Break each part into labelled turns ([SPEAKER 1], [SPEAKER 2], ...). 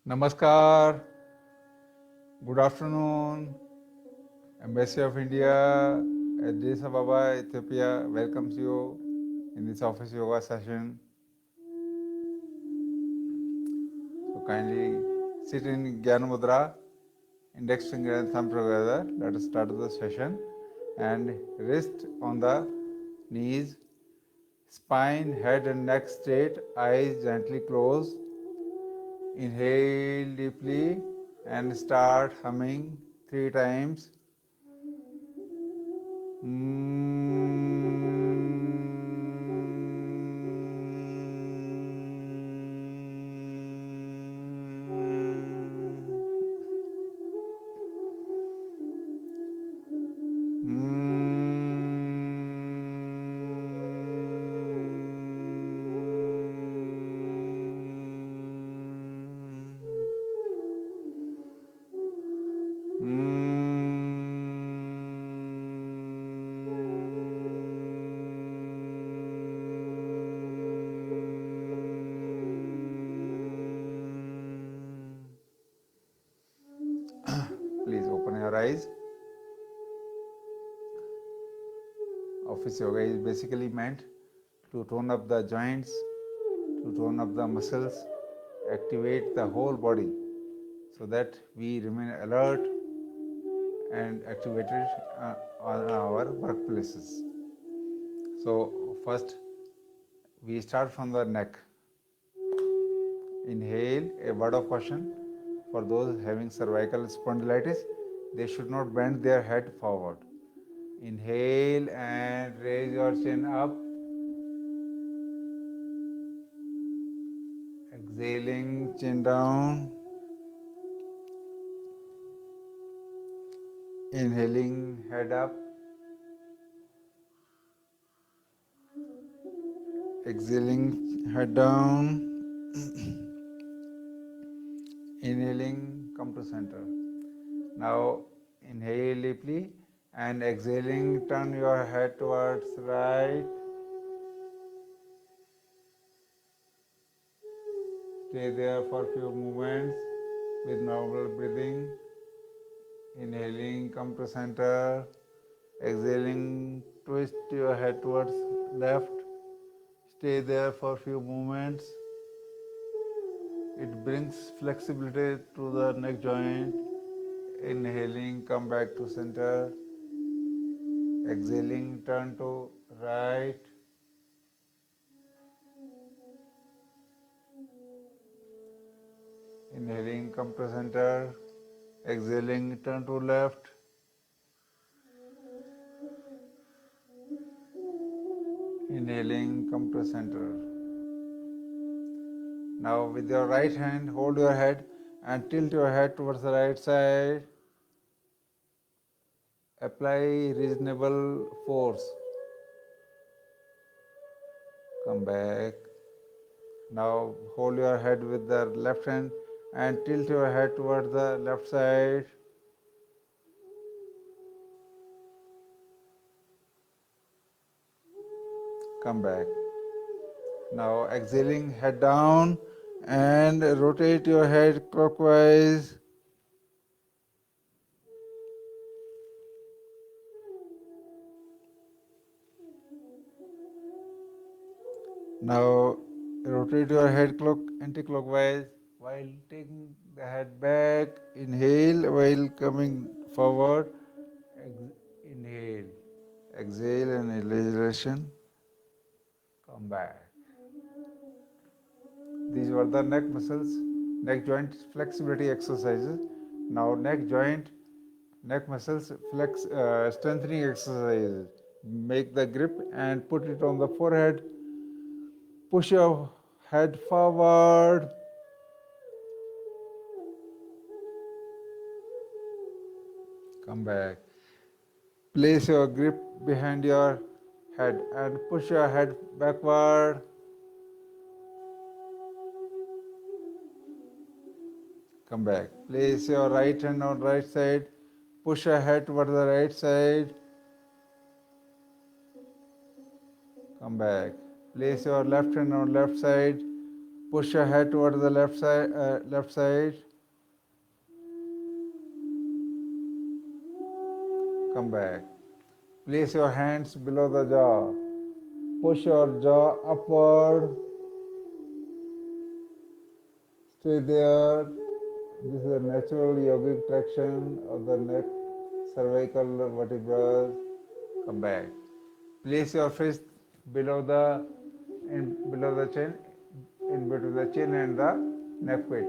[SPEAKER 1] Namaskar, good afternoon. Embassy of India at Addis Ababa, Ethiopia welcomes you in this office yoga session. So kindly sit in Jnana Mudra, index finger and thumb together. Let us start the session and rest on the knees, spine, head and neck straight, eyes gently closed. Inhale deeply and start humming 3 times. Please open your eyes. Office yoga is basically meant to tone up the joints, to tone up the muscles, activate the whole body so that we remain alert and activated on our workplaces. So first we start from the neck. Inhale, a word of caution for those having cervical spondylitis, they should not bend their head forward. Inhale and raise your chin up. Exhaling, chin down. Inhaling, head up. Exhaling, head down. Inhaling, come to center. Now inhale deeply and exhaling, turn your head towards right. Stay there for a few moments with normal breathing. Inhaling, come to center. Exhaling, twist your head towards left. Stay there for a few moments. It brings flexibility to the neck joint. Inhaling, come back to center. Exhaling, turn to right. Inhaling, come to center. Exhaling, turn to left. Inhaling, come to center. Now with your right hand, hold your head and tilt your head towards the right side. Apply reasonable force. Come back. Now hold your head with the left hand and tilt your head towards the left side. Come back. Now exhaling, head down and rotate your head clockwise. Now rotate your head anti-clockwise while taking the head back. Inhale while coming forward. Inhale. Exhale and exhalation. Come back. These were the neck muscles, neck joint flexibility exercises. Now neck muscles strengthening exercises. Make the grip and put it on the forehead. Push your head forward. Come back. Place your grip behind your head and push your head backward. Come back. Place your right hand on right side. Push your head toward the right side. Come back. Place your left hand on left side. Push your head towards the left side. Left side. Come back. Place your hands below the jaw. Push your jaw upward. Stay there. This is a natural yogic traction of the neck, cervical vertebrae. Come back. Place your fist below the chin, in between the chin and the neck pit,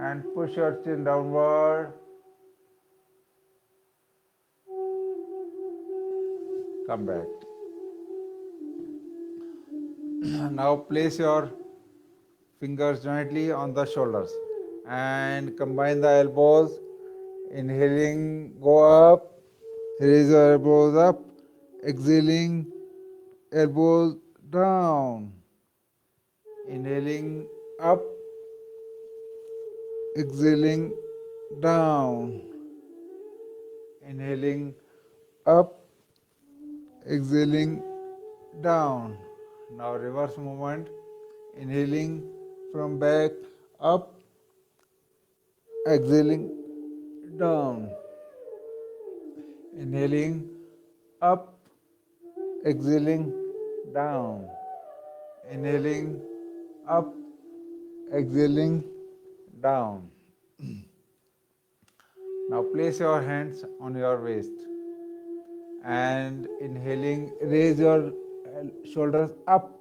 [SPEAKER 1] and push your chin downward. Come back. Now place your fingers jointly on the shoulders and combine the elbows. Inhaling, go up, raise your elbows up. Exhaling, elbows down. Inhaling, up. Exhaling, down. Inhaling, up. Exhaling, down. Now reverse movement. Inhaling from back, up. Exhaling, down. Inhaling, up. Exhaling, down. Inhaling, up. Exhaling, down. Now place your hands on your waist and inhaling, raise your shoulders up,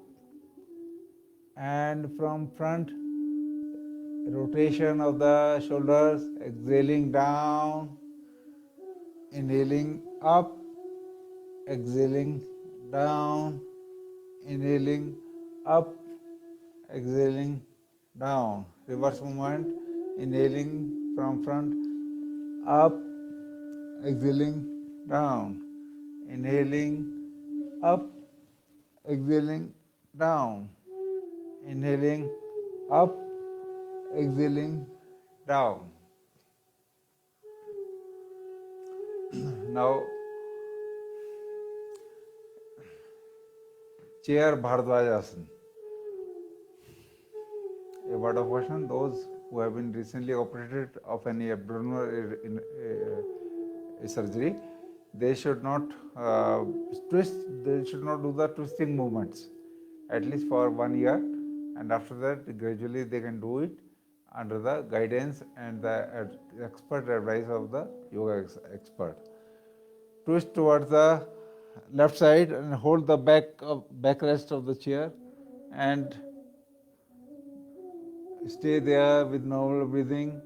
[SPEAKER 1] and from front, rotation of the shoulders. Exhaling, down. Inhaling, up. Exhaling, down. Inhaling, up. Exhaling, down. Reverse movement. Inhaling from front, up. Exhaling, down. Inhaling, up. Exhaling, down. Inhaling, up. Exhaling, down. Now, chair Bharadwajasana. A word of caution: those who have been recently operated of any abdominal surgery, they should not twist. They should not do the twisting movements, at least for 1 year, and after that, gradually they can do it under the guidance and the expert advice of the yoga expert. Twist towards the left side and hold the backrest of the chair and stay there with normal breathing.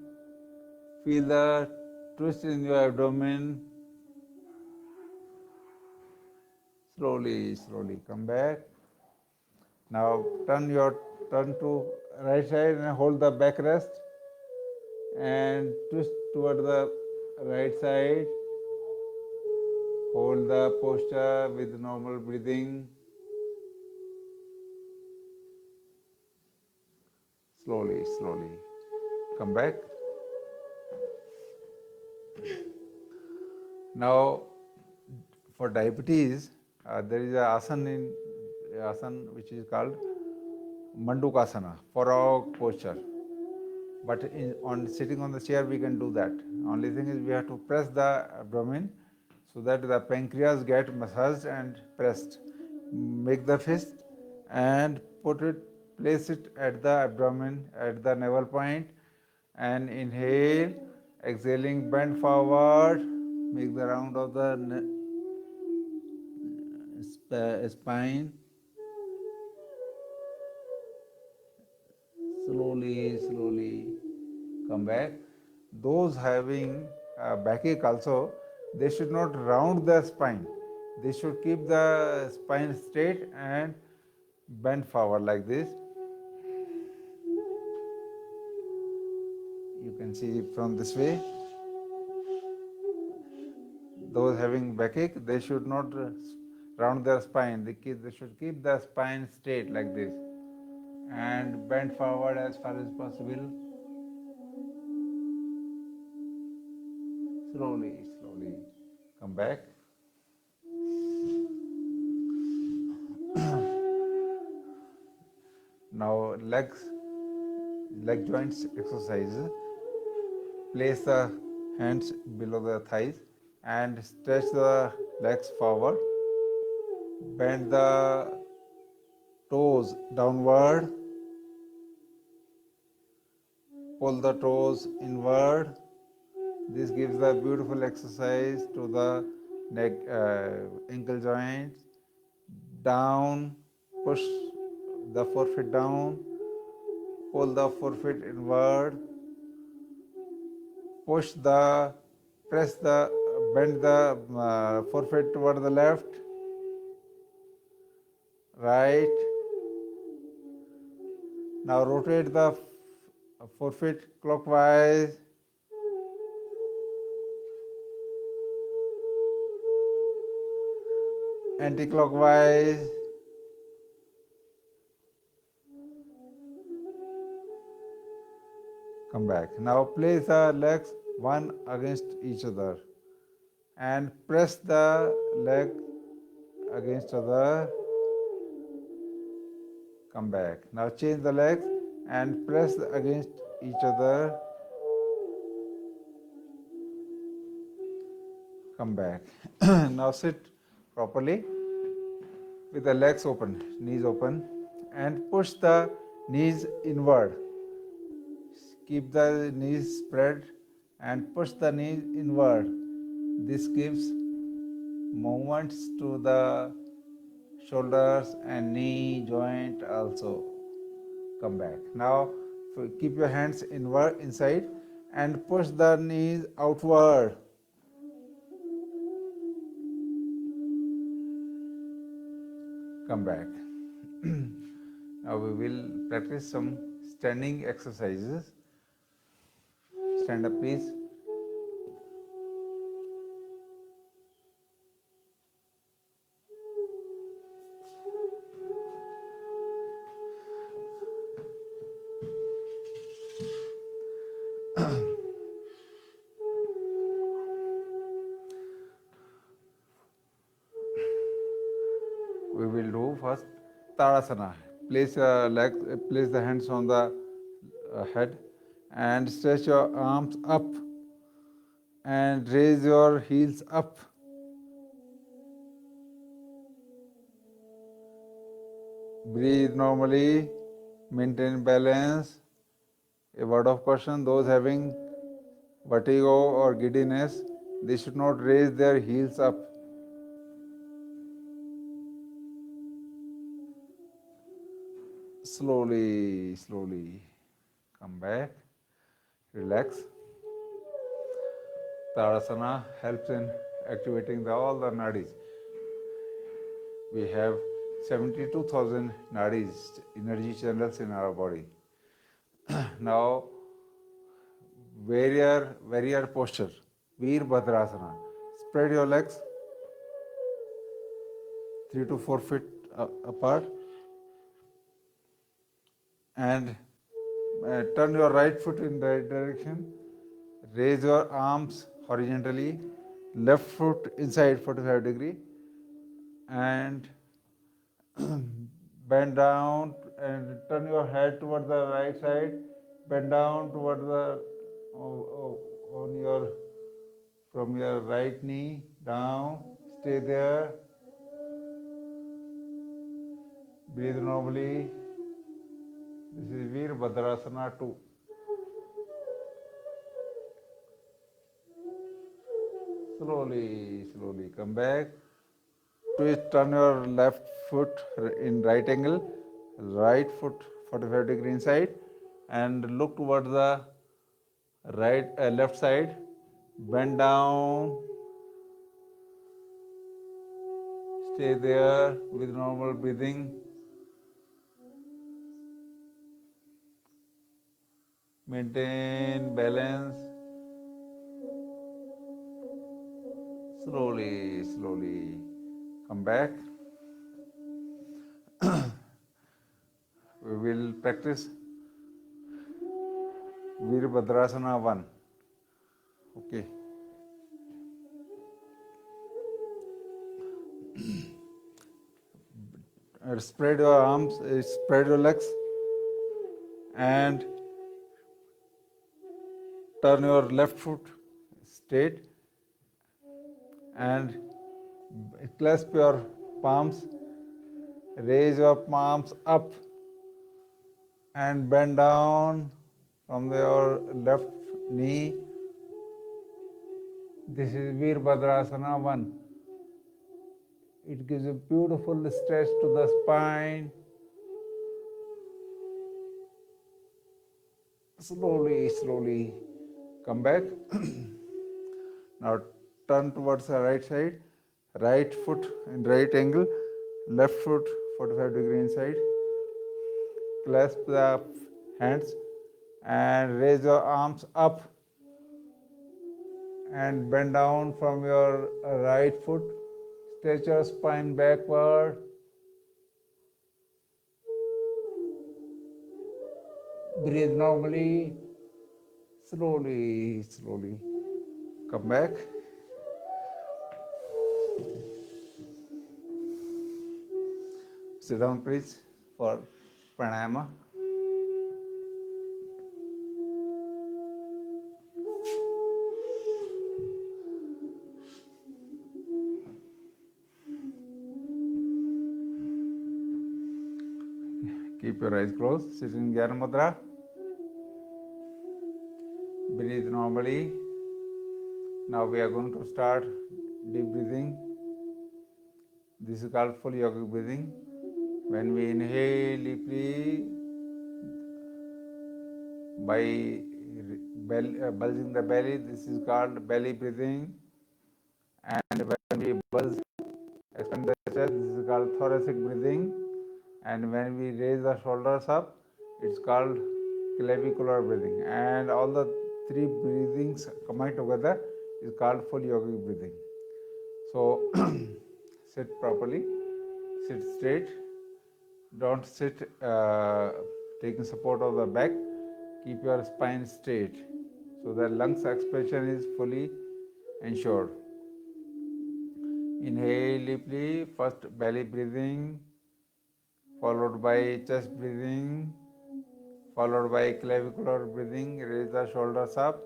[SPEAKER 1] Feel the twist in your abdomen. Slowly, slowly come back. Now turn to right side and hold the backrest and twist toward the right side. Hold the posture with normal breathing. Slowly, slowly come back. Now, for diabetes, there is a asana which is called Mandukasana, frog posture. But on sitting on the chair, we can do that. Only thing is we have to press the abdomen so that the pancreas get massaged and pressed. Make the fist and place it at the abdomen, at the navel point, and inhale. Exhaling, bend forward. Make the round of the spine. Slowly, slowly come back. Those having backache also, they should not round the spine. They should keep the spine straight and bend forward like this. You can see from this way. Those having backache, they should not round their spine. They should keep the spine straight like this and bend forward as far as possible. Slowly, slowly come back. Now legs leg joints exercise. Place the hands below the thighs and stretch the legs forward. Bend the toes downward. Pull the toes inward. This gives a beautiful exercise to the neck, ankle joints. Down, push the forefoot down, pull the forefoot inward, bend the forefoot toward the left, right. Now rotate the forefoot clockwise, anti-clockwise. Come back. Now place the legs one against each other and press the leg against other. Come back. Now change the legs and press against each other. Come back. Now sit properly with the legs open, knees open, and push the knees inward. Keep the knees spread and push the knees inward. This gives movements to the shoulders and knee joint also. Come back. Now keep your hands inward inside and push the knees outward. Come back. Now we will practice some standing exercises. Stand up, please. We will do first Tadasana. Place the hands on the head and stretch your arms up and raise your heels up. Breathe normally, maintain balance. A word of caution, those having vertigo or giddiness, they should not raise their heels up. Slowly, slowly come back, relax. Tadasana helps in activating all the nadis. We have 72,000 nadis, energy channels in our body. Now, warrior posture, Veerbhadrasana. Spread your legs 3 to 4 feet apart and turn your right foot in the right direction. Raise your arms horizontally, left foot inside 45 degree, and bend down and turn your head toward the right side. Bend down toward the from your right knee down. Stay there. Breathe normally. This is Veerbhadrasana 2. Slowly, slowly come back. Twist, turn your left foot in right angle, right foot 45 degree inside, and look toward the left side. Bend down. Stay there with normal breathing. Maintain balance. Slowly, slowly come back. We will practice Veerbhadrasana 1. Okay. Spread your arms, spread your legs, and turn your left foot straight and clasp your palms, raise your palms up and bend down from your left knee. This is Virabhadrasana 1. It gives a beautiful stretch to the spine. Slowly, slowly come back. Now turn towards the right side. Right foot in right angle, left foot 45-degree inside. Clasp the hands and raise your arms up and bend down from your right foot. Stretch your spine backward. Breathe normally. Slowly, slowly come back. Sit down please for pranayama. Keep your eyes closed. Sit in Jnana Mudra. Breathe normally. Now we are going to start deep breathing. This is called full yogic breathing. When we inhale deeply by bulging the belly, this is called belly breathing. And when we expand the chest, this is called thoracic breathing. And when we raise the shoulders up, it's called clavicular breathing. And all the three breathings combined together is called full yogic breathing. So sit properly, sit straight. Don't sit taking support of the back. Keep your spine straight so that lungs expansion is fully ensured. Inhale deeply, first belly breathing, followed by chest breathing, followed by clavicular breathing. Raise the shoulders up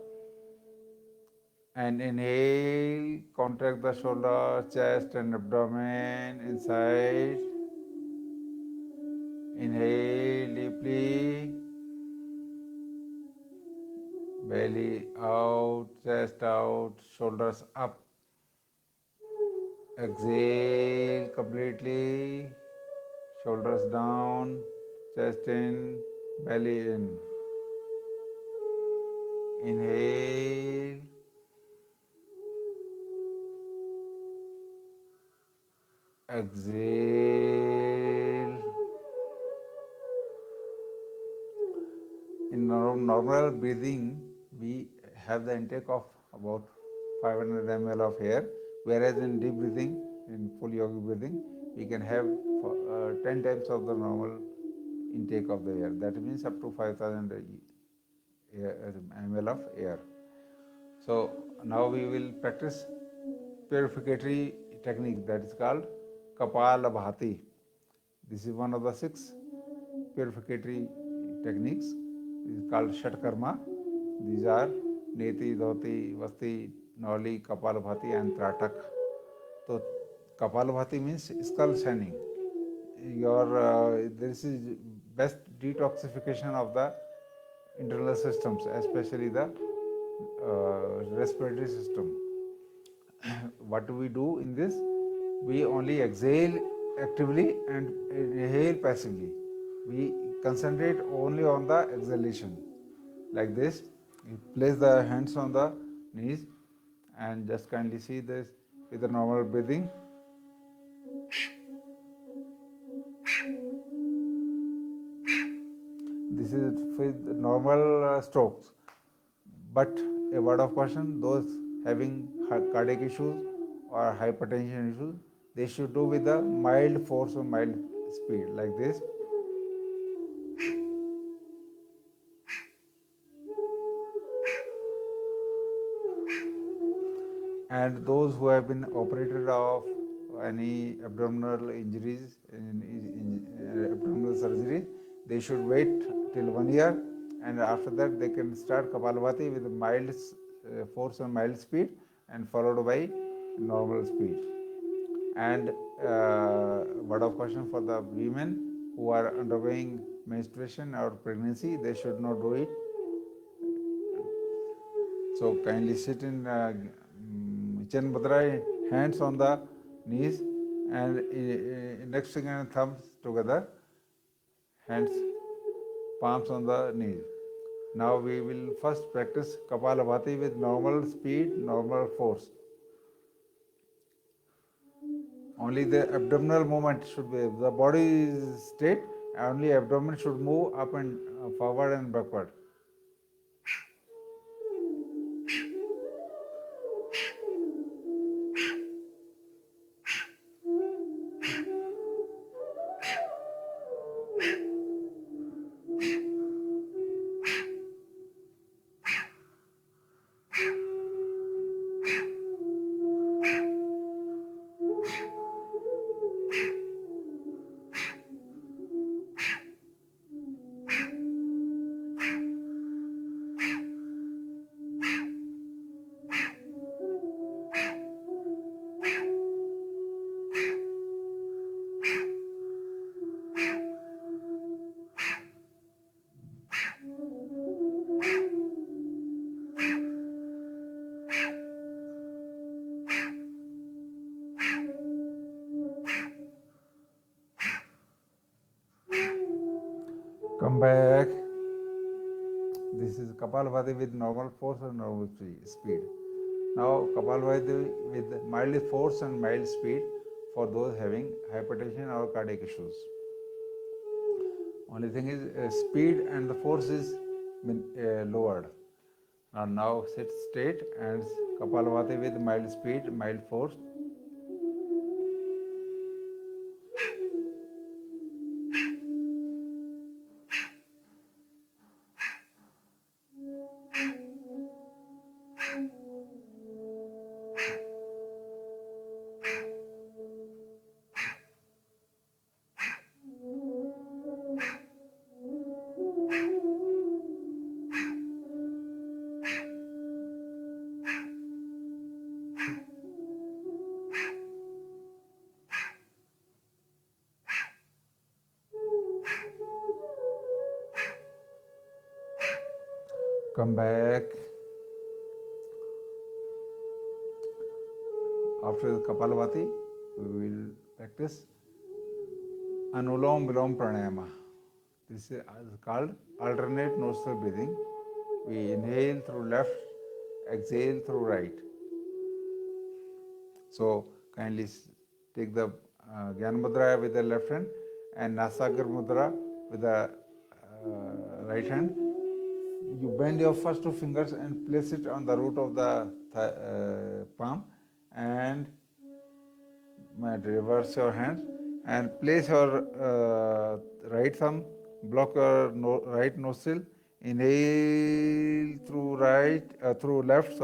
[SPEAKER 1] and inhale, contract the shoulder, chest and abdomen inside. Inhale deeply, belly out, chest out, shoulders up. Exhale completely, shoulders down, chest in, belly in. Inhale, exhale. In normal breathing, we have the intake of about 500 ml of air, whereas in deep breathing, in full yogic breathing, we can have 10 times of the normal intake of the air. That means up to 5000 ml of air. So now we will practice purificatory technique that is called Kapalabhati. This is one of the 6 purificatory techniques. It is called Shatkarma. These are Neti, Dhoti, Vasti, Nauli, Kapalabhati and Tratak. So Kapalabhati means skull shining. This is best detoxification of the internal systems, especially the respiratory system. What do we do in this? We only exhale actively and inhale passively. We concentrate only on the exhalation. Like this, you place the hands on the knees and just kindly see this with the normal breathing. This is with normal strokes. But a word of caution, those having cardiac issues or hypertension issues, they should do with a mild force or mild speed like this. And those who have been operated of any abdominal injuries, in abdominal surgery, they should wait till 1 year and after that they can start Kapalabhati with mild force and mild speed, and followed by normal speed. And word of caution for the women who are undergoing menstruation or pregnancy, they should not do it. So kindly sit in Chan Mudra, hands on the knees, and index finger and thumbs together, hands, palms on the knees. Now we will first practice Kapalabhati with normal speed, normal force. Only the abdominal movement should be, the body is straight, only abdomen should move up and forward and backward. Come back. This is Kapalabhati with normal force and normal speed. Now Kapalabhati with mild force and mild speed for those having hypertension or cardiac issues. Only thing is speed and the force is lowered. Now sit straight and Kapalabhati with mild speed, mild force. Come back. After the Kapalabhati, we will practice Anulom Vilom Pranayama. This is called alternate nostril breathing. We inhale through left, exhale through right. So kindly take the Gyan Mudra with the left hand and Nasagar Mudra with the right hand. You bend your first two fingers and place it on the root of the palm, and reverse your hands and place your right thumb, block your right nostril, inhale through through left,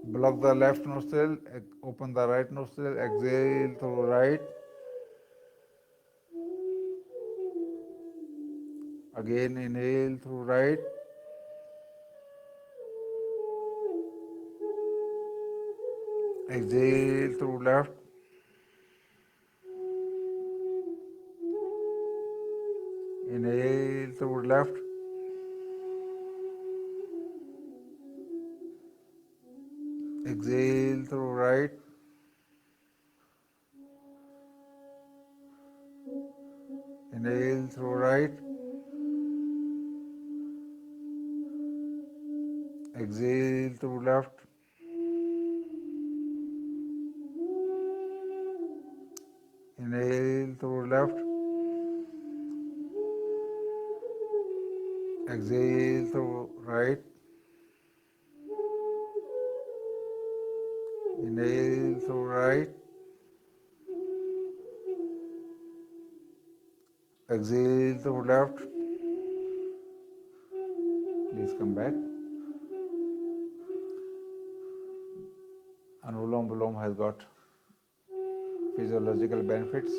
[SPEAKER 1] block the left nostril, open the right nostril, exhale through right. Again inhale through right. Exhale through left. Inhale through left. Exhale through right. Inhale through right. Exhale through left. Inhale through left. Exhale through right. Inhale through right. Exhale through left. Please come back. Anulom Vilom has got physiological benefits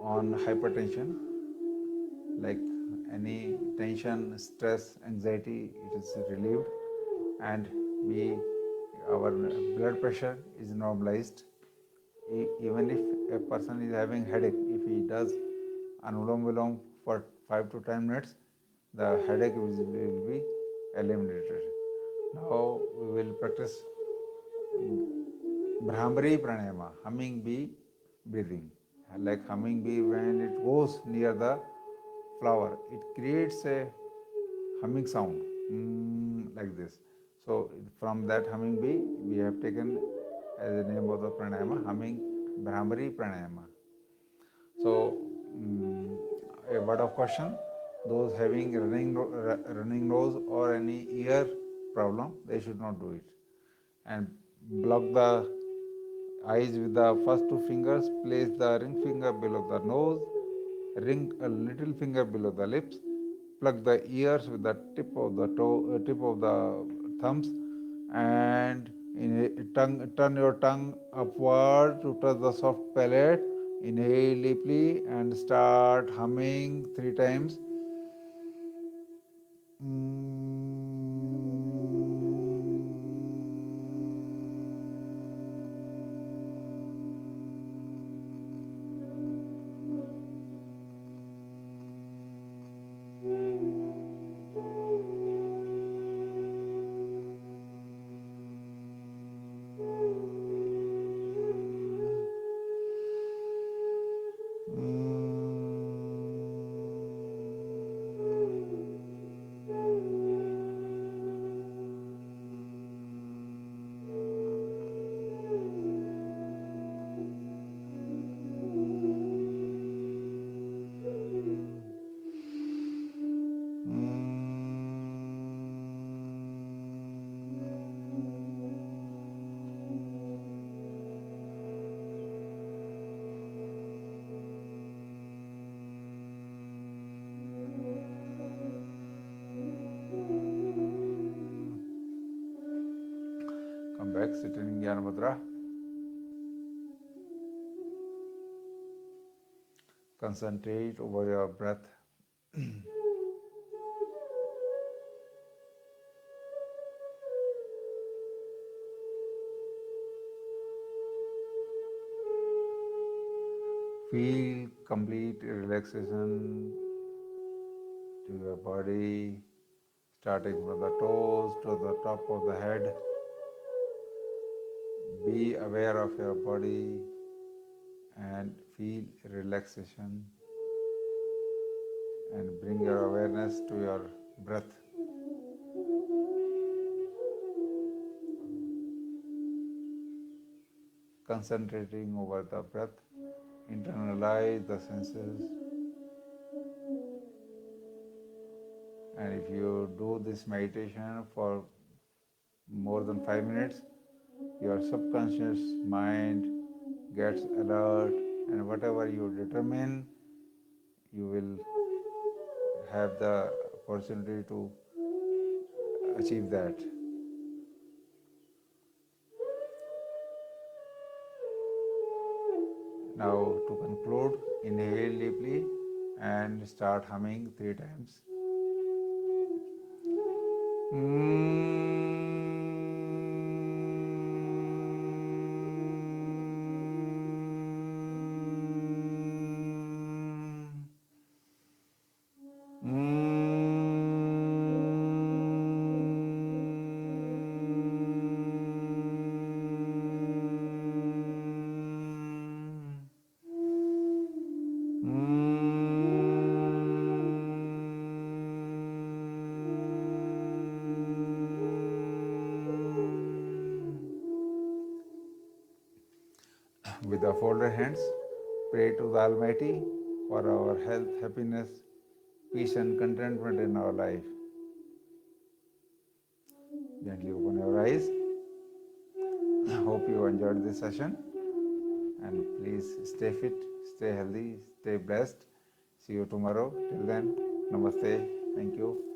[SPEAKER 1] on hypertension. like any tension, stress, anxiety, it is relieved, and our blood pressure is normalized. Even if a person is having headache, if he does Anulom Vilom for 5 to 10 minutes, the headache will be eliminated. Now we will practice Brahmari Pranayama, humming bee breathing. Like humming bee, when it goes near the flower, it creates a humming sound like this. So from that humming bee, we have taken as the name of the pranayama, humming Brahmari Pranayama. So a word of caution: those having running nose or any ear problem, they should not do it. And block the eyes with the first two fingers. Place the ring finger below the nose, ring a little finger below the lips. Plug the ears with the tip of the tip of the thumbs, and turn your tongue upward to touch the soft palate. Inhale deeply and start humming 3 times. Come back, sit in Jnana Mudra. Concentrate over your breath. Feel complete relaxation to your body, starting from the toes to the top of the head. Be aware of your body and feel relaxation, and bring your awareness to your breath. Concentrating over the breath, internalize the senses. And if you do this meditation for more than 5 minutes, your subconscious mind gets alert, and whatever you determine, you will have the opportunity to achieve that. Now to conclude, inhale deeply and start humming 3 times. With the folded hands, pray to the Almighty for our health, happiness, peace and contentment in our life. Gently open your eyes. I hope you enjoyed this session, and please stay fit, stay healthy, stay blessed. See you tomorrow. Till then, namaste. Thank you.